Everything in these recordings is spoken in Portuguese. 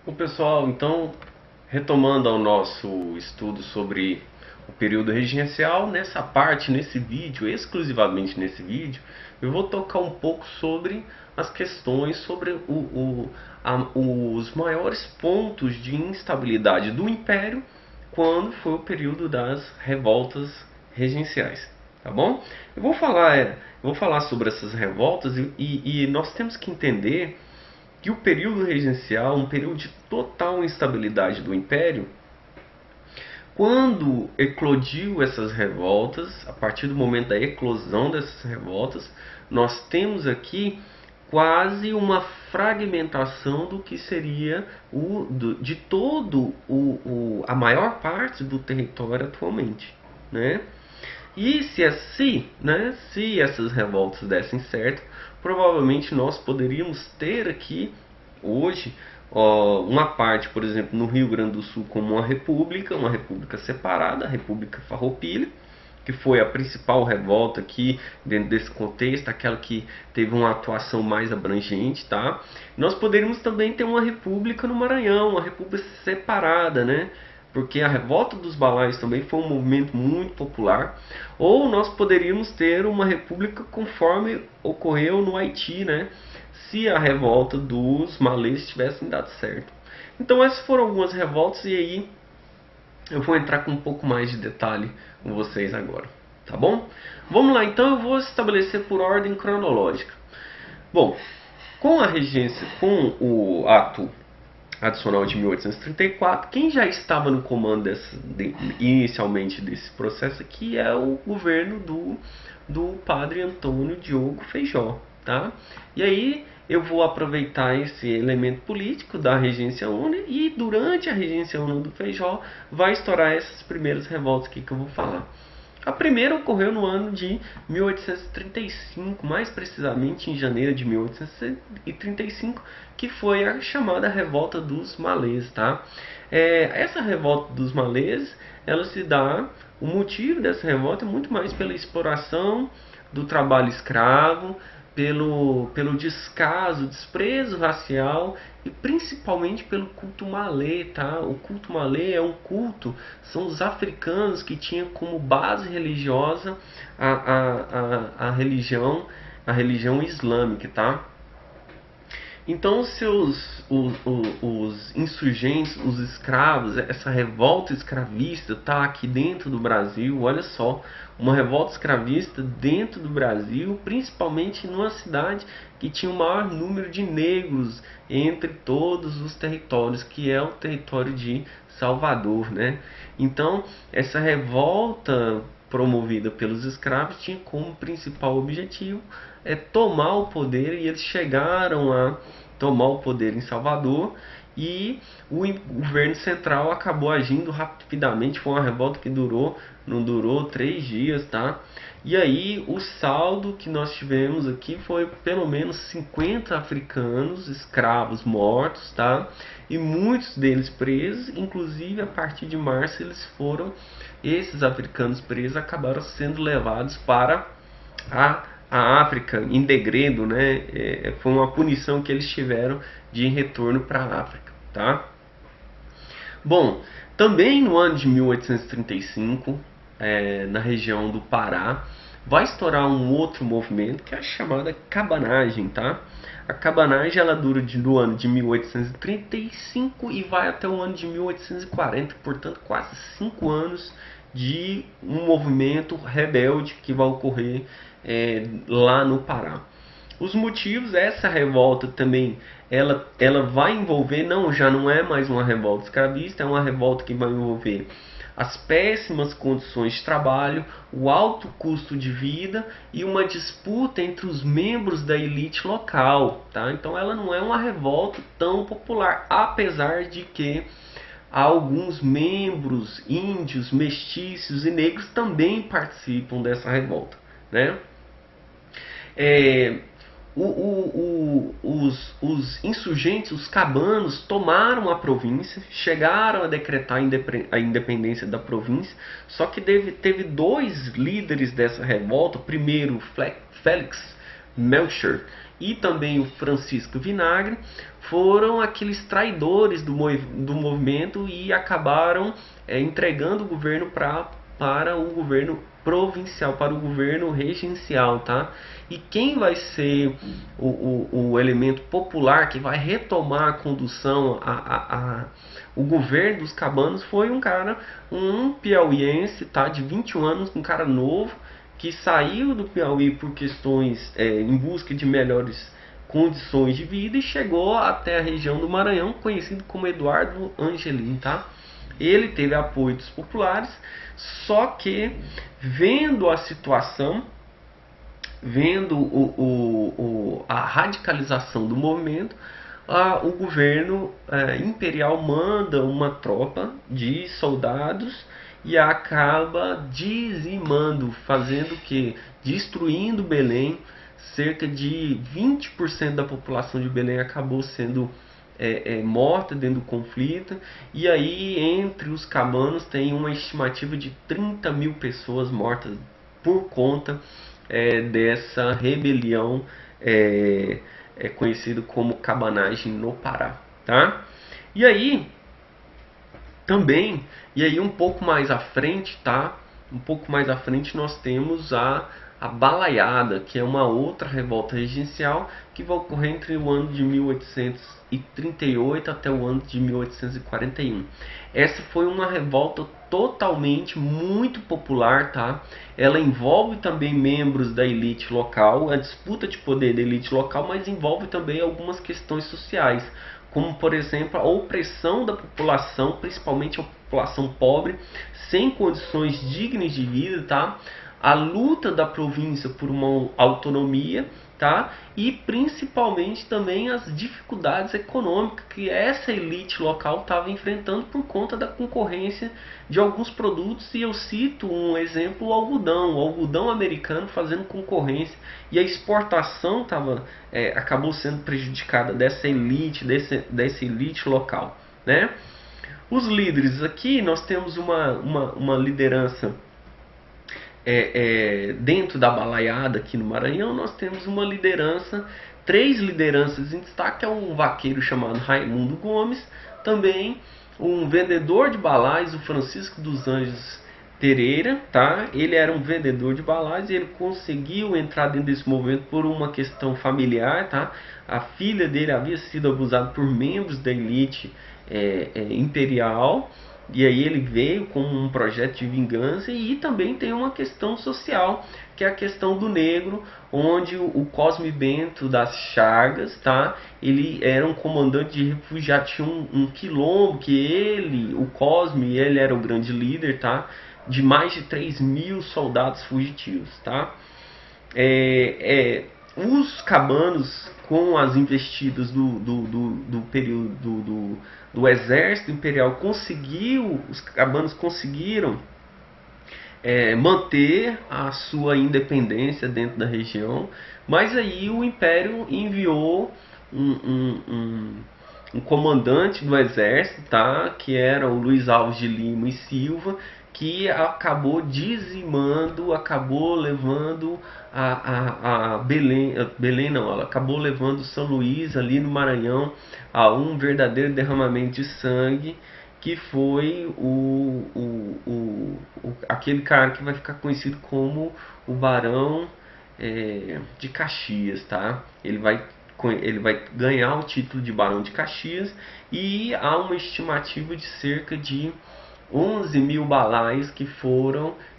Bom, pessoal, então, retomando ao nosso estudo sobre o período regencial, nessa parte, nesse vídeo, exclusivamente nesse vídeo, eu vou tocar um pouco sobre as questões, sobre os maiores pontos de instabilidade do Império quando foi o período das revoltas regenciais, tá bom? Eu vou falar sobre essas revoltas e nós temos que entender que o período regencial, um período de total instabilidade do Império, quando eclodiu essas revoltas, a partir do momento da eclosão dessas revoltas, nós temos aqui quase uma fragmentação do que seria de todo a maior parte do território atualmente, né? E se assim, né, se essas revoltas dessem certo, provavelmente nós poderíamos ter aqui hoje uma parte, por exemplo, no Rio Grande do Sul como uma república separada, a República Farroupilha, que foi a principal revolta aqui dentro desse contexto, aquela que teve uma atuação mais abrangente, tá? Nós poderíamos também ter uma república no Maranhão, uma república separada, né? Porque a revolta dos balaios também foi um movimento muito popular. Ou nós poderíamos ter uma república conforme ocorreu no Haiti, né? Se a revolta dos malês tivessem dado certo. Então essas foram algumas revoltas e aí eu vou entrar com um pouco mais de detalhe com vocês agora, tá bom? Vamos lá, então eu vou estabelecer por ordem cronológica. Bom, com a regência, com o ato adicional de 1834, quem já estava no comando inicialmente desse processo aqui é o governo do padre Antônio Diogo Feijó, tá? E aí eu vou aproveitar esse elemento político da regência única e durante a regência única do Feijó vai estourar essas primeiras revoltas aqui que eu vou falar. A primeira ocorreu no ano de 1835, mais precisamente em janeiro de 1835, que foi a chamada Revolta dos Malês, tá? Essa Revolta dos Malês, ela se dá, o motivo dessa revolta é muito mais pela exploração do trabalho escravo, pelo descaso, desprezo racial e principalmente pelo culto malê, tá? O culto malê é um culto, são os africanos que tinham como base religiosa a religião islâmica, tá? Então os insurgentes, os escravos, essa revolta escravista está aqui dentro do Brasil, olha só, uma revolta escravista dentro do Brasil, principalmente numa cidade que tinha o maior número de negros entre todos os territórios, que é o território de Salvador, né? Então, essa revolta promovida pelos escravos tinha como principal objetivo tomar o poder, e eles chegaram a tomar o poder em Salvador e o governo central acabou agindo rapidamente. Foi uma revolta que não durou 3 dias, tá? E aí o saldo que nós tivemos aqui foi pelo menos 50 africanos escravos mortos, tá? E muitos deles presos, inclusive a partir de março esses africanos presos acabaram sendo levados para a África em degredo, né? Foi uma punição que eles tiveram de retorno para a África, tá? Bom, também no ano de 1835, na região do Pará, vai estourar um outro movimento que é a chamada cabanagem, tá? A cabanagem ela dura do ano de 1835 e vai até o ano de 1840, portanto quase 5 anos de um movimento rebelde que vai ocorrer lá no Pará. Os motivos, essa revolta também, ela vai envolver, já não é mais uma revolta escravista, é uma revolta que vai envolver as péssimas condições de trabalho, o alto custo de vida e uma disputa entre os membros da elite local, tá? Então ela não é uma revolta tão popular, apesar de que alguns membros índios, mestiços e negros também participam dessa revolta, né? Os insurgentes, os cabanos, tomaram a província, chegaram a decretar a independência da província, só que teve dois líderes dessa revolta. Primeiro, Félix Melcher e também o Francisco Vinagre foram aqueles traidores do movimento e acabaram entregando o governo para o governo provincial, para o governo regencial, tá? E quem vai ser o elemento popular que vai retomar a condução, o governo dos cabanos foi um piauiense, tá? De 21 anos, um cara novo, que saiu do Piauí por questões em busca de melhores condições de vida e chegou até a região do Maranhão, conhecido como Eduardo Angelim, tá? Ele teve apoio dos populares, só que vendo a situação, vendo a radicalização do movimento, o governo imperial manda uma tropa de soldados e acaba dizimando, fazendo que destruindo Belém. Cerca de 20% da população de Belém acabou sendo morta dentro do conflito, e aí entre os cabanos tem uma estimativa de 30 mil pessoas mortas por conta dessa rebelião conhecida como cabanagem no Pará, tá? E aí também, um pouco mais à frente, tá? Um pouco mais à frente nós temos a Balaiada, que é uma outra revolta regencial que vai ocorrer entre o ano de 1838 até o ano de 1841. Essa foi uma revolta totalmente muito popular, tá? Ela envolve também membros da elite local, a disputa de poder da elite local, mas envolve também algumas questões sociais, como por exemplo a opressão da população, principalmente a população pobre, sem condições dignas de vida, tá? A luta da província por uma autonomia, tá? E principalmente também as dificuldades econômicas que essa elite local estava enfrentando por conta da concorrência de alguns produtos. E eu cito um exemplo, o algodão americano fazendo concorrência, e a exportação acabou sendo prejudicada dessa elite local, né? Os líderes aqui, nós temos uma liderança dentro da Balaiada aqui no Maranhão. Nós temos uma liderança, 3 lideranças em destaque, é um vaqueiro chamado Raimundo Gomes, também um vendedor de balais, o Francisco dos Anjos Pereira, tá? Ele era um vendedor de balais e ele conseguiu entrar dentro desse movimento por uma questão familiar, tá? A filha dele havia sido abusada por membros da elite imperial, e aí ele veio com um projeto de vingança. E também tem uma questão social, que é a questão do negro, onde o Cosme Bento das Chagas, tá? Ele era um comandante de refugiados, tinha um quilombo que o Cosme, ele era o grande líder, tá? De mais de 3 mil soldados fugitivos, tá? Os cabanos, com as investidas do período do exército imperial, os cabanos conseguiram manter a sua independência dentro da região, mas aí o Império enviou um comandante do exército, tá? Que era o Luiz Alves de Lima e Silva, que acabou dizimando, acabou levando ela acabou levando São Luís ali no Maranhão a um verdadeiro derramamento de sangue, que foi aquele cara que vai ficar conhecido como o Barão de Caxias, tá? Ele vai ganhar o título de Barão de Caxias, e há uma estimativa de cerca de 11 mil balais que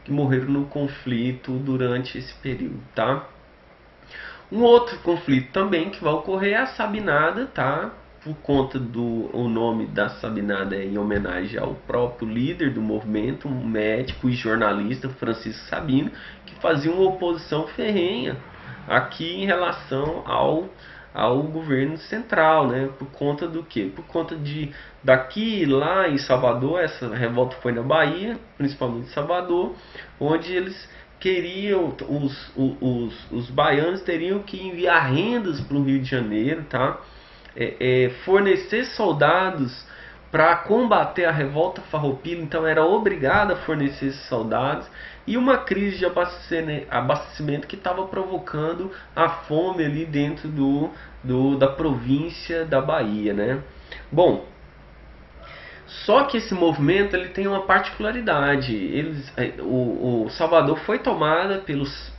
morreram no conflito durante esse período, tá? Um outro conflito também que vai ocorrer é a Sabinada, tá? Por conta o nome da Sabinada em homenagem ao próprio líder do movimento, um médico e jornalista, Francisco Sabino, que fazia uma oposição ferrenha aqui em relação ao governo central, né? Por conta do quê? Por conta daqui lá em Salvador, essa revolta foi na Bahia, principalmente em Salvador, onde eles queriam, os baianos teriam que enviar rendas para o Rio de Janeiro, tá? Fornecer soldados para combater a revolta farroupilha, então era obrigada a fornecer esses soldados, e uma crise de abastecimento que estava provocando a fome ali dentro da província da Bahia, né? Bom, só que esse movimento ele tem uma particularidade. O Salvador foi tomada pelos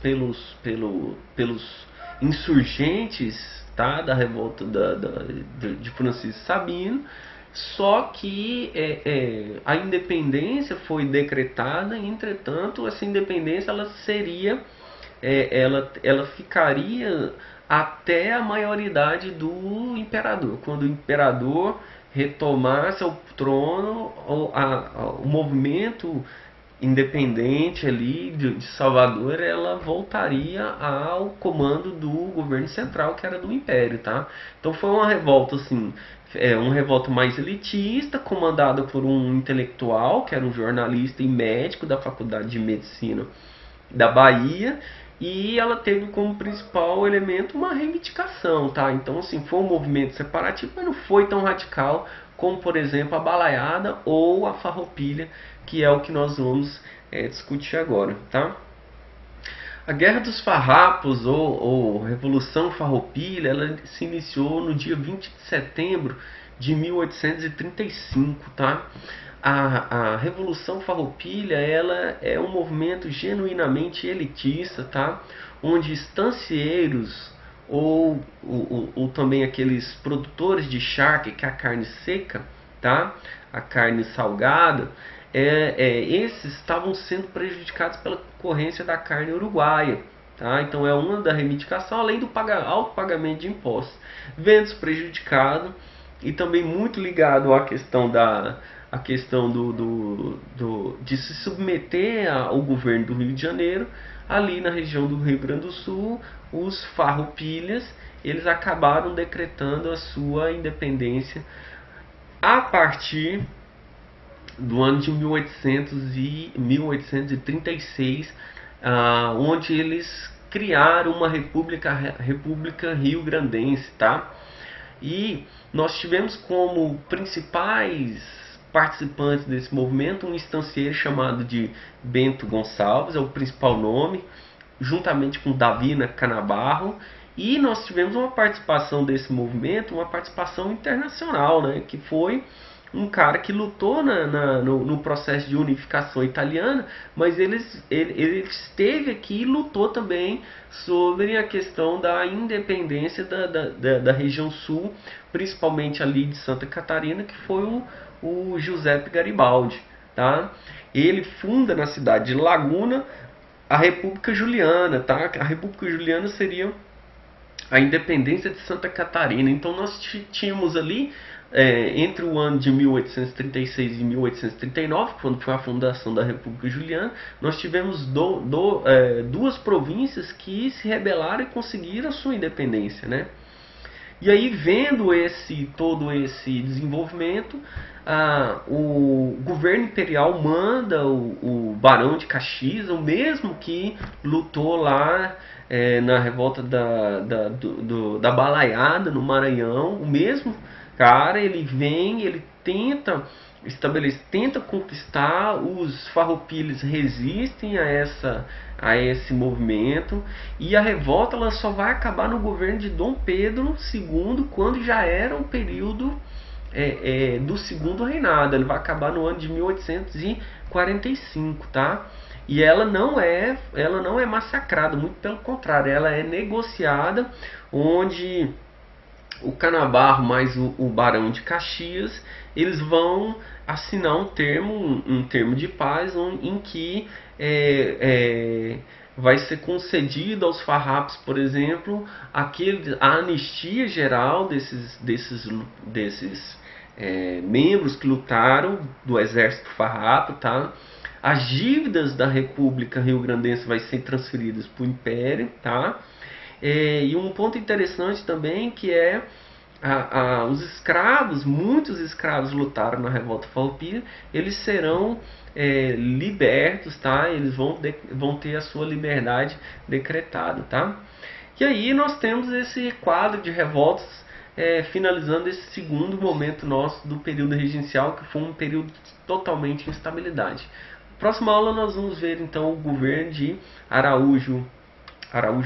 insurgentes, tá, da revolta de Francisco Sabino. Só que a independência foi decretada. Entretanto, essa independência ela seria, ela ficaria até a maioridade do imperador. Quando o imperador retomasse o trono, o movimento independente ali de Salvador, ela voltaria ao comando do governo central, que era do Império, tá? Então foi uma revolta assim, uma revolta mais elitista, comandada por um intelectual, que era um jornalista e médico da Faculdade de Medicina da Bahia, e ela teve como principal elemento uma reivindicação, tá? Então, assim, foi um movimento separatista, mas não foi tão radical como, por exemplo, a Balaiada ou a Farroupilha, que é o que nós vamos discutir agora, tá? A Guerra dos Farrapos, ou Revolução Farroupilha, ela se iniciou no dia 20 de setembro de 1835, tá? A Revolução Farroupilha, ela é um movimento genuinamente elitista, tá? Onde estancieiros ou também aqueles produtores de charque, que é a carne seca, tá? A carne salgada, esses estavam sendo prejudicados pela concorrência da carne uruguaia, tá? Então é uma da reivindicação, além do alto pagamento de impostos. Vendo-se prejudicado, e também muito ligado à questão de se submeter ao governo do Rio de Janeiro. Ali na região do Rio Grande do Sul, os farroupilhas, eles acabaram decretando a sua independência a partir do ano de 1836, onde eles criaram uma república rio-grandense, tá? E nós tivemos como principais participantes desse movimento um estancieiro chamado de Bento Gonçalves, é o principal nome, juntamente com Davina Canabarro. E nós tivemos uma participação desse movimento, uma participação internacional, né, que foi um cara que lutou no processo de unificação italiana, mas ele esteve aqui e lutou também sobre a questão da independência da região sul, principalmente ali de Santa Catarina, que foi o Giuseppe Garibaldi, tá? Ele funda na cidade de Laguna a República Juliana, tá? A República Juliana seria a independência de Santa Catarina. Então nós tínhamos ali, entre o ano de 1836 e 1839, quando foi a fundação da República Juliana, nós tivemos duas províncias que se rebelaram e conseguiram a sua independência, né? E aí, vendo todo esse desenvolvimento, o governo imperial manda o Barão de Caxias, o mesmo que lutou lá na revolta da Balaiada no Maranhão, o mesmo cara, ele vem, ele tenta conquistar. Os farroupilhas resistem a esse movimento, e a revolta ela só vai acabar no governo de Dom Pedro II, quando já era o período do segundo reinado. Ele vai acabar no ano de 1845, tá? E ela não é massacrada, muito pelo contrário, ela é negociada, onde o Canabarro mais o Barão de Caxias, eles vão assinar um termo de paz em que vai ser concedido aos farrapos, por exemplo, a anistia geral desses membros que lutaram do exército farrapo, tá? As dívidas da República Rio-Grandense vai ser transferidas para o Império, tá? E um ponto interessante também que os escravos, muitos escravos lutaram na revolta farroupilha, eles serão libertos, tá? Eles vão ter a sua liberdade decretada, tá? E aí nós temos esse quadro de revoltas finalizando esse segundo momento nosso do período regencial, que foi um período totalmente de instabilidade. Na próxima aula nós vamos ver então o governo de Araújo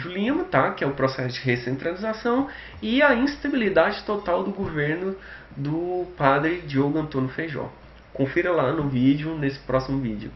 Lima, tá? Que é o processo de recentralização, e a instabilidade total do governo do padre Diogo Antônio Feijó. Confira lá no vídeo, nesse próximo vídeo.